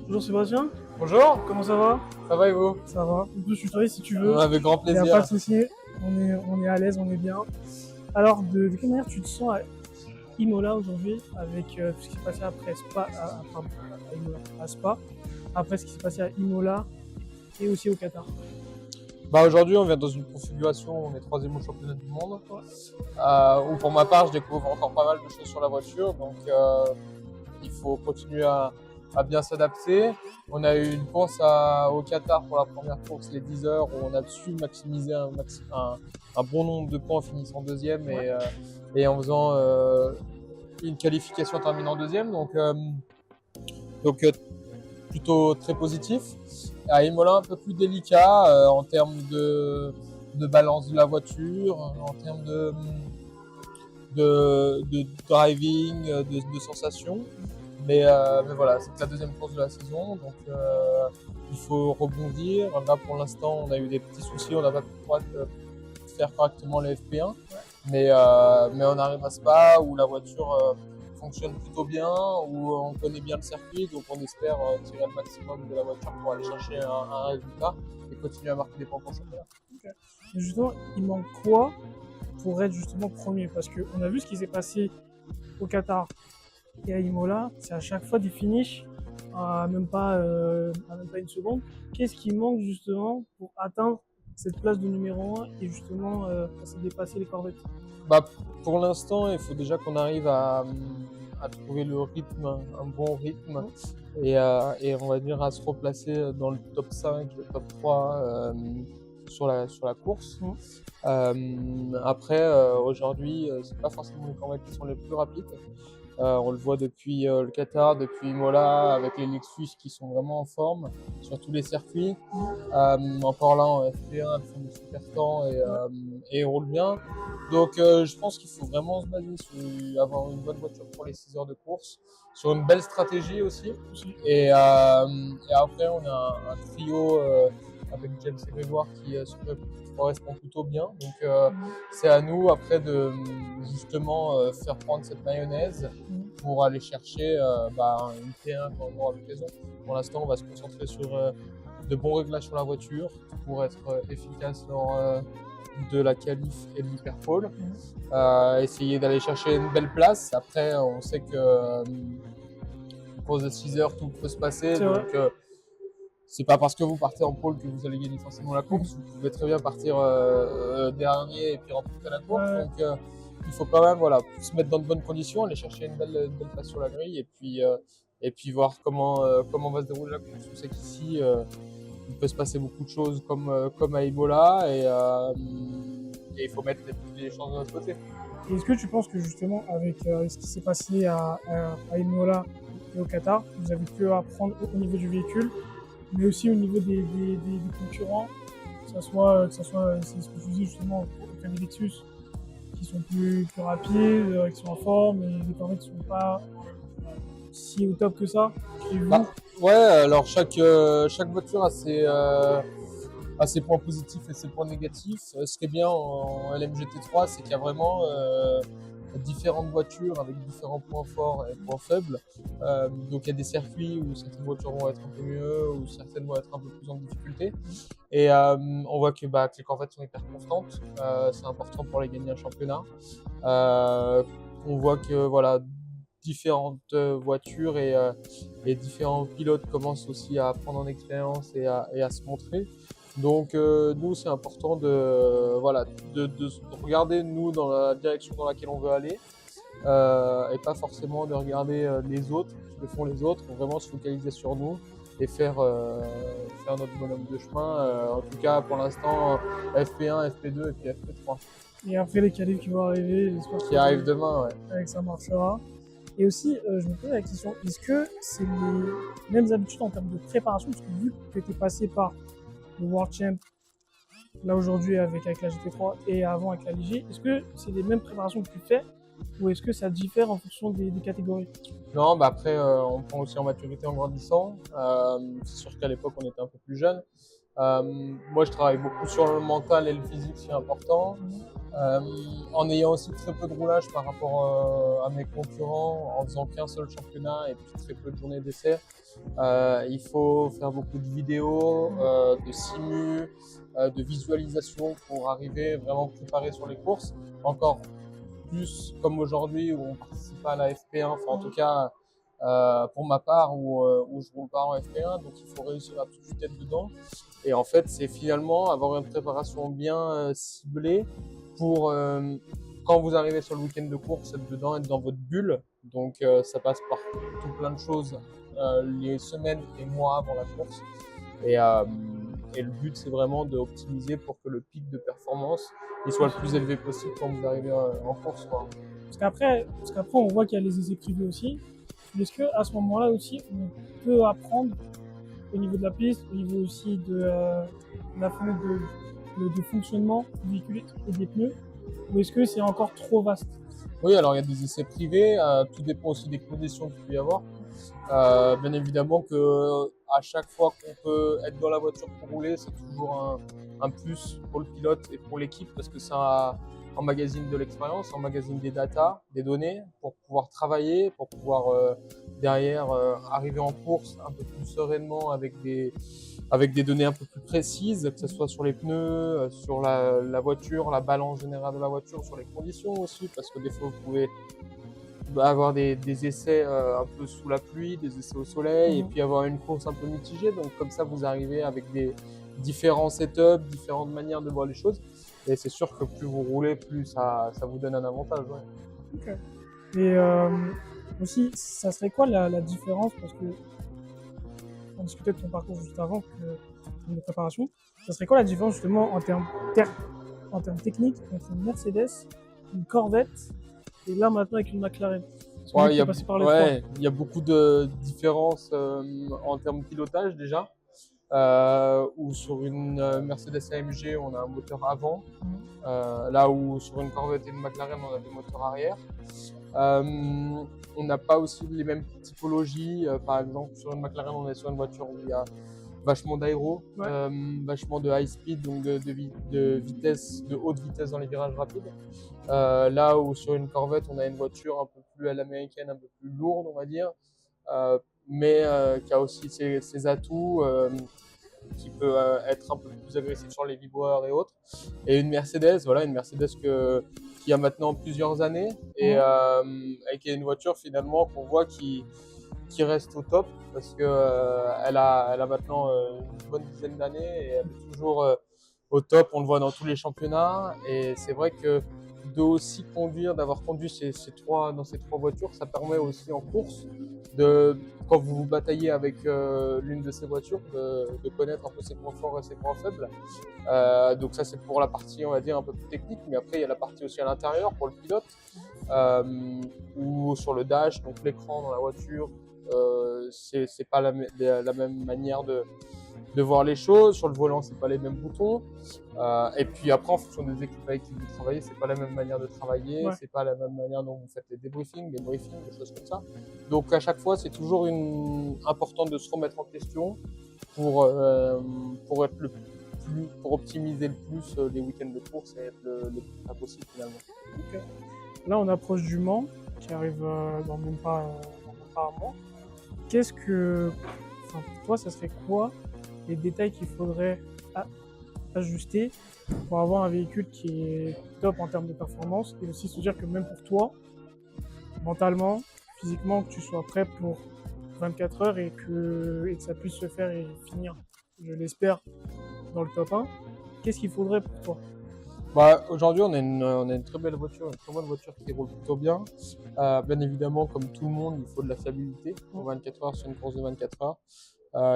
Bonjour Sébastien, Bonjour, comment ça va? ça va et vous? Ça va. On peut se tutoyer si tu veux. Avec grand Il n'y a pas de plaisir. souci. On est à l'aise, on est bien. Alors, de quelle manière tu te sens à Imola aujourd'hui avec tout ce qui s'est passé après Spa, pardon, à Imola, à Spa, après ce qui s'est passé à Imola et aussi au Qatar? Aujourd'hui, on vient dans une configuration, on est troisième au championnat du monde. Ouais. Où pour ma part, je découvre encore pas mal de choses sur la voiture, donc il faut continuer à bien s'adapter. On a eu une course au Qatar pour la première course, les 10 heures, où on a su maximiser un bon nombre de points en finissant deuxième Ouais. et en faisant une qualification terminant deuxième. Donc plutôt très positif. À Imola, un peu plus délicat en termes de balance de la voiture, en termes de driving, de sensations. Mais voilà, c'est la deuxième course de la saison, donc il faut rebondir. Là, pour l'instant, on a eu des petits soucis, on n'a pas pu faire correctement le FP1, mais on arrive à Spa où la voiture fonctionne plutôt bien, où on connaît bien le circuit, donc on espère tirer le maximum de la voiture pour aller chercher un résultat et continuer à marquer des points pour le championnat. Okay. Mais justement, il manque quoi pour être justement premier? Parce qu'on a vu ce qui s'est passé au Qatar et à Imola, c'est à chaque fois des finishes à même pas une seconde. Qu'est-ce qui manque justement pour atteindre cette place de numéro 1 et justement passer dépasser les Corvettes? Bah, pour l'instant, il faut déjà qu'on arrive à trouver le rythme, un bon rythme, et on va dire à se replacer dans le top 5, le top 3 sur la course. Après, aujourd'hui, c'est pas forcément les Corvettes qui sont les plus rapides. On le voit depuis le Qatar, depuis Imola, avec les Lexus qui sont vraiment en forme sur tous les circuits. Encore là en FP1, elles font des super temps et roulent bien. Donc je pense qu'il faut vraiment se baser sur avoir une bonne voiture pour les 6 heures de course, sur une belle stratégie aussi. Et après, on a un trio avec James et Grégoire qui correspond plutôt bien. Donc c'est à nous après de justement faire prendre cette mayonnaise pour aller chercher une T1 quand on aura l'occasion. Pour l'instant, on va se concentrer sur de bons réglages sur la voiture pour être efficace lors de la qualif et de l'hyperpole. Essayer d'aller chercher une belle place. Après, on sait que course de 6 heures, tout peut se passer. Donc, c'est pas parce que vous partez en pole que vous allez gagner forcément la course. Vous pouvez très bien partir dernier et puis remporter la course. Donc, il faut quand même se mettre dans de bonnes conditions, aller chercher une belle place sur la grille et puis voir comment va se dérouler la course. On sait qu'ici, il peut se passer beaucoup de choses comme à Imola et il faut mettre les chances de notre côté. Et est-ce que tu penses que justement avec ce qui s'est passé à Imola et au Qatar, vous avez pu apprendre au niveau du véhicule, mais aussi au niveau des concurrents, que ce soit c'est ce que je disais justement au cas des Lexus, qui sont plus rapides, qui sont en forme, et des Corvettes qui ne sont pas si au top que ça. Et vous, Ouais, alors chaque voiture a ses points positifs et ses points négatifs. Ce qui est bien en LMGT3, c'est qu'il y a vraiment différentes voitures avec différents points forts et points faibles. Donc il y a des circuits où certaines voitures vont être un peu mieux, ou certaines vont être un peu plus en difficulté. Et on voit que les Corvettes sont hyper constantes. C'est important pour les gagner un championnat. On voit que différentes voitures et différents pilotes commencent aussi à prendre en expérience et à se montrer. Donc nous, c'est important de regarder nous dans la direction dans laquelle on veut aller et pas forcément de regarder les autres, ce que font les autres. Faut vraiment se focaliser sur nous et faire notre bonhomme de chemin. En tout cas, pour l'instant, FP1, FP2 et puis FP3. et après les qualifs qui vont arriver, j'espère Qui arrive demain, ouais. que ça marchera. Et aussi, je me pose la question, est-ce que c'est les mêmes habitudes en termes de préparation? Parce que vu que tu es passé par le World Champ, là aujourd'hui avec la GT3 et avant avec la Ligier, est-ce que c'est les mêmes préparations que tu fais ou est-ce que ça diffère en fonction des catégories? Non, après, on prend aussi en maturité en grandissant. C'est sûr qu'à l'époque, on était un peu plus jeune. Moi, je travaille beaucoup sur le mental et le physique, c'est important. En ayant aussi très peu de roulage par rapport à mes concurrents, en faisant qu'un seul championnat et puis très peu de journées d'essai. Il faut faire beaucoup de vidéos, de simu, de visualisation pour arriver vraiment préparé sur les courses. Encore plus comme aujourd'hui où on participe pas à la FP1, enfin en tout cas pour ma part où je roule pas en FP1, donc il faut réussir à tout de suite être dedans. Et en fait, c'est finalement avoir une préparation bien ciblée pour quand vous arrivez sur le week-end de course, être dedans, être dans votre bulle. Donc ça passe par tout plein de choses les semaines et mois avant la course. Et le but, c'est vraiment d'optimiser pour que le pic de performance il soit le plus élevé possible quand vous arrivez en course, quoi. Parce qu'après, on voit qu'il y a les essais privés aussi. Mais est-ce qu'à ce moment-là aussi, on peut apprendre au niveau de la piste, au niveau aussi de la fenêtre de fonctionnement du véhicule et des pneus, ou est-ce que c'est encore trop vaste? Oui, alors il y a des essais privés, tout dépend aussi des conditions qu'il peut y avoir. Bien évidemment que à chaque fois qu'on peut être dans la voiture pour rouler, c'est toujours un plus pour le pilote et pour l'équipe parce que ça emmagasine de l'expérience, emmagasine des datas, des données pour pouvoir travailler, pour pouvoir derrière arriver en course un peu plus sereinement avec des données un peu plus précises, que ce soit sur les pneus, sur la voiture, la balance générale de la voiture, sur les conditions aussi, parce que des fois vous pouvez avoir des essais un peu sous la pluie, des essais au soleil, et puis avoir une course un peu mitigée. Donc comme ça, vous arrivez avec des différents setups, différentes manières de voir les choses. Et c'est sûr que plus vous roulez, plus ça vous donne un avantage. Ouais. Ok. Et aussi, ça serait quoi la différence? Parce que on discutait de ton parcours juste avant de préparation. Ça serait quoi la différence justement en termes techniques entre une Mercedes, une Corvette et là maintenant avec une McLaren? Ouais, il y a beaucoup de différences en termes de pilotage déjà. Où sur une Mercedes AMG, on a un moteur avant, là où sur une Corvette et une McLaren, on a des moteurs arrière. On n'a pas aussi les mêmes typologies. Par exemple, sur une McLaren, on est sur une voiture où il y a vachement d'aéro, vachement de high speed, donc de vitesse, de haute vitesse dans les virages rapides. Là où sur une Corvette, on a une voiture un peu plus à l'américaine, un peu plus lourde, on va dire, mais qui a aussi ses atouts, qui peut être un peu plus agressif sur les vibreurs et autres. Et une Mercedes, voilà, une Mercedes qui a maintenant plusieurs années et qui est une voiture finalement qu'on voit qui reste au top parce que elle a maintenant une bonne dizaine d'années et elle est toujours au top. On le voit dans tous les championnats et c'est vrai que de aussi conduire, d'avoir conduit dans ces trois voitures, ça permet aussi en course quand vous vous bataillez avec l'une de ces voitures, de connaître un peu ses points forts et ses points faibles. Donc ça c'est pour la partie on va dire un peu plus technique, mais après il y a la partie aussi à l'intérieur pour le pilote ou sur le dash, donc l'écran dans la voiture. C'est pas la même manière de voir les choses. Sur le volant, c'est pas les mêmes boutons. Et puis après, en fonction des équipes avec qui vous travaillez, c'est pas la même manière de travailler, c'est pas la même manière dont vous faites les débriefings, les briefings, des choses comme ça. Donc à chaque fois, c'est toujours important de se remettre en question pour être pour optimiser le plus les week-ends de course et être le plus près possible finalement. Okay. Là, on approche du Mans, qui arrive dans même pas un mois. Qu'est-ce que, pour toi, ça serait quoi les détails qu'il faudrait ajuster pour avoir un véhicule qui est top en termes de performance et aussi se dire que même pour toi, mentalement, physiquement, que tu sois prêt pour 24 heures et que ça puisse se faire et finir, je l'espère, dans le top 1. Qu'est-ce qu'il faudrait pour toi? Aujourd'hui, on a une très belle voiture, une très bonne voiture qui roule plutôt bien. Bien évidemment, comme tout le monde, il faut de la fiabilité pour 24 heures sur une course de 24 heures.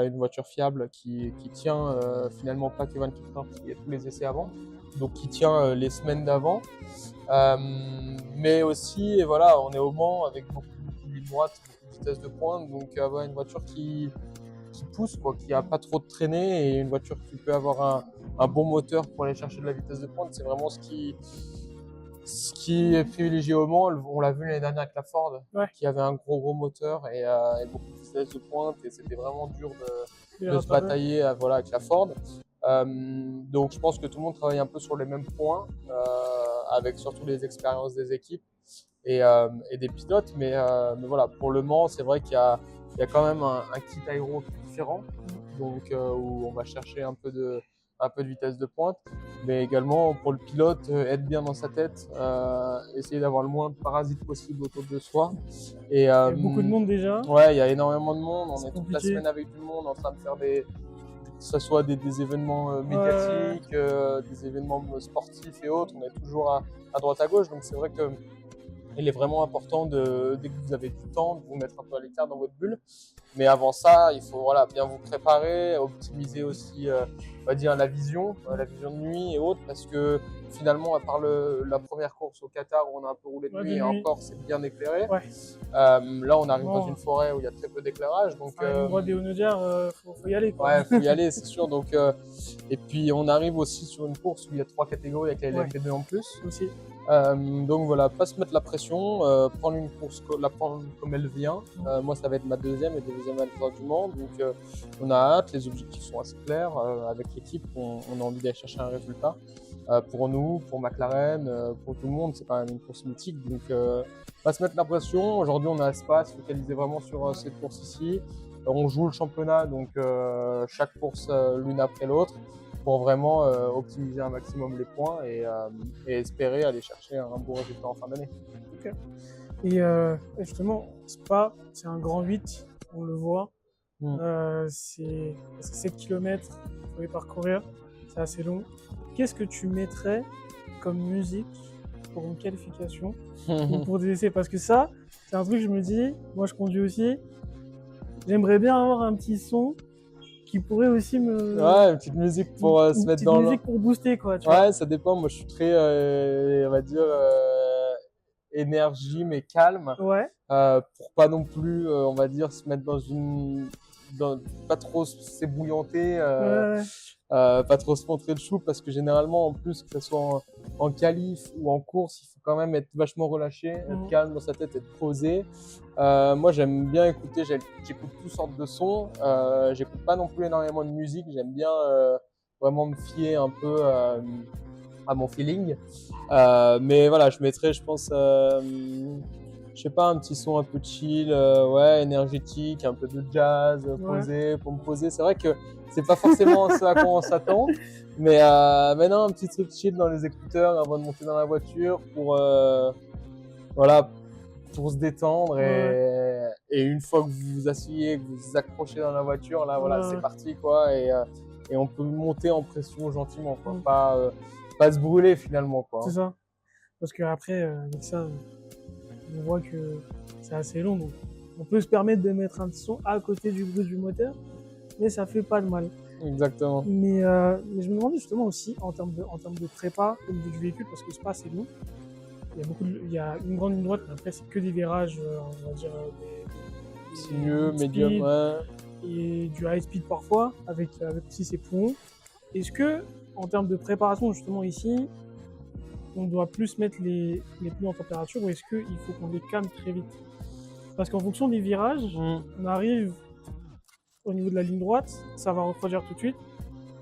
Une voiture fiable qui tient finalement pas que 24 heures, parce qu'il y a tous les essais avant, donc qui tient les semaines d'avant. Mais aussi, et voilà, on est au Mans avec beaucoup de ligne droite, beaucoup de vitesse de pointe, donc avoir une voiture qui pousse, quoi, qui a pas trop de traînée et une voiture qui peut avoir un bon moteur pour aller chercher de la vitesse de pointe, c'est vraiment ce qui est privilégié au Mans. On l'a vu l'année dernière avec la Ford, qui avait un gros moteur et beaucoup de vitesse de pointe et c'était vraiment dur de se batailler avec la Ford. Donc je pense que tout le monde travaille un peu sur les mêmes points, avec surtout les expériences des équipes et des pilotes. Mais voilà, pour Le Mans, c'est vrai qu'il y a quand même un kit aéro différent, donc où on va chercher un peu de vitesse de pointe, mais également pour le pilote, être bien dans sa tête, essayer d'avoir le moins de parasites possible autour de soi. Et Il y a beaucoup de monde déjà. ouais, il y a énormément de monde, on C'est est toute la compliqué. semaine avec du monde en train de faire que ce soit des événements médiatiques, des événements sportifs et autres, on est toujours à droite à gauche, donc c'est vrai que il est vraiment important dès que vous avez du temps, de vous mettre un peu à l'écart dans votre bulle. Mais avant ça, il faut voilà, bien vous préparer, optimiser aussi on va dire la vision de nuit et autres, parce que finalement, à part la première course au Qatar où on a un peu roulé de Ouais, nuit de et nuit. encore c'est bien éclairé, Ouais. là on arrive dans Bon, une forêt où il y a très peu d'éclairage. Donc, à une voie des Honnaudières, faut y aller, quoi. ouais, faut y aller, c'est sûr. Donc, et puis on arrive aussi sur une course où il y a 3 catégories avec la LMP2 en plus. Aussi. Donc voilà, pas se mettre la pression, prendre une course, la prendre comme elle vient. Moi, ça va être ma deuxième et deuxième année du Mans, donc on a hâte, les objectifs sont assez clairs. Avec l'équipe, on a envie d'aller chercher un résultat. Pour nous, pour McLaren, pour tout le monde, c'est quand même une course mythique, donc pas se mettre la pression. Aujourd'hui, on a espace, focaliser vraiment sur cette course ici. On joue le championnat, donc chaque course l'une après l'autre, pour vraiment optimiser un maximum les points et espérer aller chercher un bon résultat en fin d'année. Ok. Et justement, Spa, c'est un grand 8, on le voit. C'est 7 km, il faut les parcourir, c'est assez long. Qu'est-ce que tu mettrais comme musique pour une qualification ou pour des essais? Parce que ça, c'est un truc, je me dis, moi je conduis aussi, j'aimerais bien avoir un petit son qui pourrait aussi me... Ouais, une petite musique pour se mettre dans une musique pour booster, quoi, tu vois. Ouais, ça dépend. Moi, je suis très, on va dire, énergie, mais calme. Ouais. Pour pas non plus, on va dire, se mettre pas trop s'ébouillanter, Ouais. pas trop se montrer le chou, parce que généralement, en plus, que ce soit en qualif ou en course, il faut quand même être vachement relâché, être calme dans sa tête, être posé. Moi, j'aime bien écouter, j'écoute toutes sortes de sons. J'écoute pas non plus énormément de musique. J'aime bien vraiment me fier un peu à mon feeling. Mais voilà, je mettrais, je pense, je sais pas, un petit son un peu chill, ouais, énergétique, un peu de jazz, posé, pour me poser. C'est vrai que c'est pas forcément ce à quoi on s'attend, mais non, un petit truc chill dans les écouteurs avant de monter dans la voiture voilà, pour se détendre et une fois que vous vous asseyez, que vous vous accrochez dans la voiture, là, voilà, c'est parti, quoi, et on peut monter en pression gentiment, quoi, pas se brûler finalement, quoi. C'est ça. Parce qu'après, avec ça, on voit que c'est assez long, donc on peut se permettre de mettre un son à côté du bruit du moteur, mais ça fait pas de mal. Exactement. Mais je me demandais justement aussi en termes de prépa au niveau du véhicule, parce que Spa c'est long. Il y a une grande ligne droite, mais après c'est que des virages, on va dire sinueux, médium, ouais. Et du high speed parfois, avec aussi ses poumons. Est-ce que en termes de préparation justement ici, on doit plus mettre les pneus en température, ou est-ce qu'il faut qu'on les calme très vite? Parce qu'en fonction des virages, on arrive au niveau de la ligne droite, ça va refroidir tout de suite.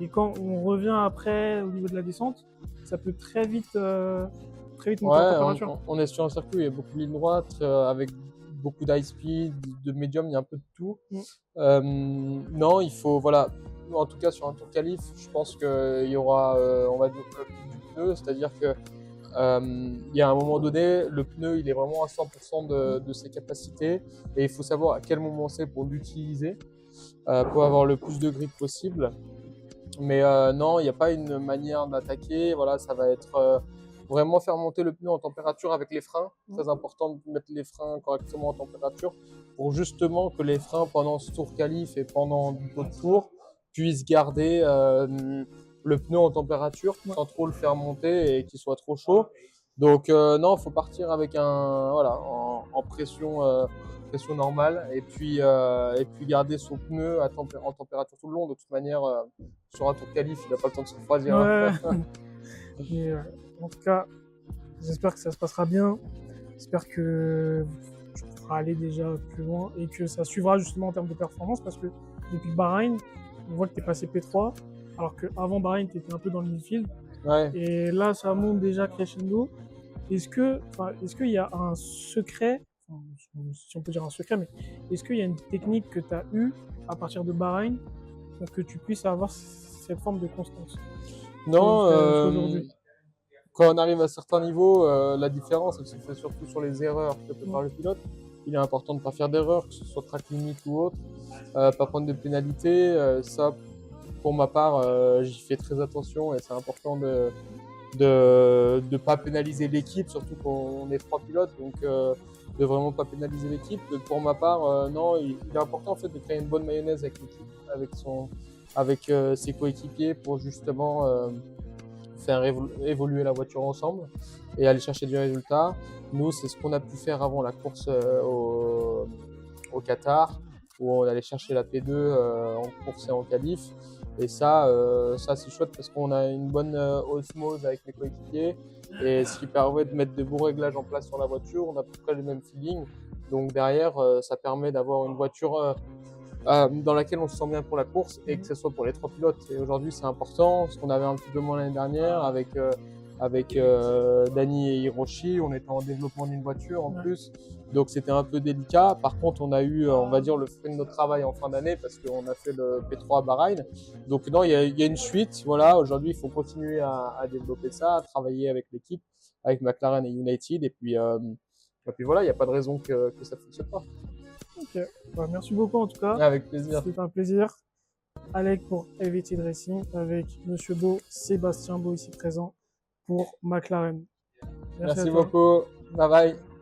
Et quand on revient après au niveau de la descente, ça peut très vite monter en température. On est sur un circuit où il y a beaucoup de lignes droites, avec beaucoup d'high speed, de médium, il y a un peu de tout. Non, il faut, voilà, en tout cas sur un tour qualif, je pense qu'il y aura, on va dire, le pic du pneu, c'est-à-dire que il y a un moment donné, le pneu il est vraiment à 100% de ses capacités, et il faut savoir à quel moment c'est pour l'utiliser, pour avoir le plus de grip possible. Mais non, il n'y a pas une manière d'attaquer. Voilà, ça va être vraiment faire monter le pneu en température avec les freins. Très important de mettre les freins correctement en température pour justement que les freins pendant ce tour qualif et pendant d'autres tours puissent garder le pneu en température sans trop le faire monter et qu'il soit trop chaud. Donc non, il faut partir avec en pression normale, et puis garder son pneu en température tout le long. De toute manière, sur un tour qualif, il n'a pas le temps de se refroidir. Mais, en tout cas, j'espère que ça se passera bien. J'espère que tu pourras aller déjà plus loin et que ça suivra justement en termes de performance, parce que depuis Bahreïn, on voit que tu es passé P3. alors qu'avant Bahreïn, tu étais un peu dans le midfield. Ouais. Et là, ça monte déjà crescendo. Est-ce qu'il y a un secret, enfin, si on peut dire un secret, mais est-ce qu'il y a une technique que tu as eue à partir de Bahreïn pour que tu puisses avoir cette forme de constance Non, jusqu'à aujourd'hui? quand on arrive à certains niveaux, la différence, elle se fait surtout sur les erreurs faites Ouais. par le pilote. Il est important de ne pas faire d'erreurs, que ce soit track limit ou autre, pas prendre de pénalités. Ça, pour ma part, j'y fais très attention et c'est important de pas pénaliser l'équipe, surtout quand on est 3 pilotes, donc de vraiment pas pénaliser l'équipe. Pour ma part, non, il est important en fait de créer une bonne mayonnaise avec l'équipe, avec ses coéquipiers pour justement faire évoluer la voiture ensemble et aller chercher du résultat. Nous, c'est ce qu'on a pu faire avant la course au Qatar, où on allait chercher la P2 en course et en qualif. Et ça c'est chouette parce qu'on a une bonne osmose avec les coéquipiers et ce qui permet de mettre de bons réglages en place sur la voiture. On a à peu près le même feeling. Donc derrière, ça permet d'avoir une voiture dans laquelle on se sent bien pour la course et que ce soit pour les 3 pilotes. Et aujourd'hui, c'est important, ce qu'on avait un petit peu moins l'année dernière avec Dani et Hiroshi. On était en développement d'une voiture en plus, donc c'était un peu délicat. Par contre, on a eu, on va dire, le fruit de notre travail en fin d'année parce qu'on a fait le P3 à Bahreïn. Donc non, il y a une suite. Voilà, aujourd'hui, il faut continuer à développer ça, à travailler avec l'équipe, avec McLaren et United. Et puis voilà, il n'y a pas de raison que ça ne fonctionne pas. Ok. Bah, merci beaucoup en tout cas. Avec plaisir. C'était un plaisir. Alec pour Elevated Racing avec Monsieur Beau, Sébastien Beau ici présent pour McLaren. Merci à toi. beaucoup. Bye bye.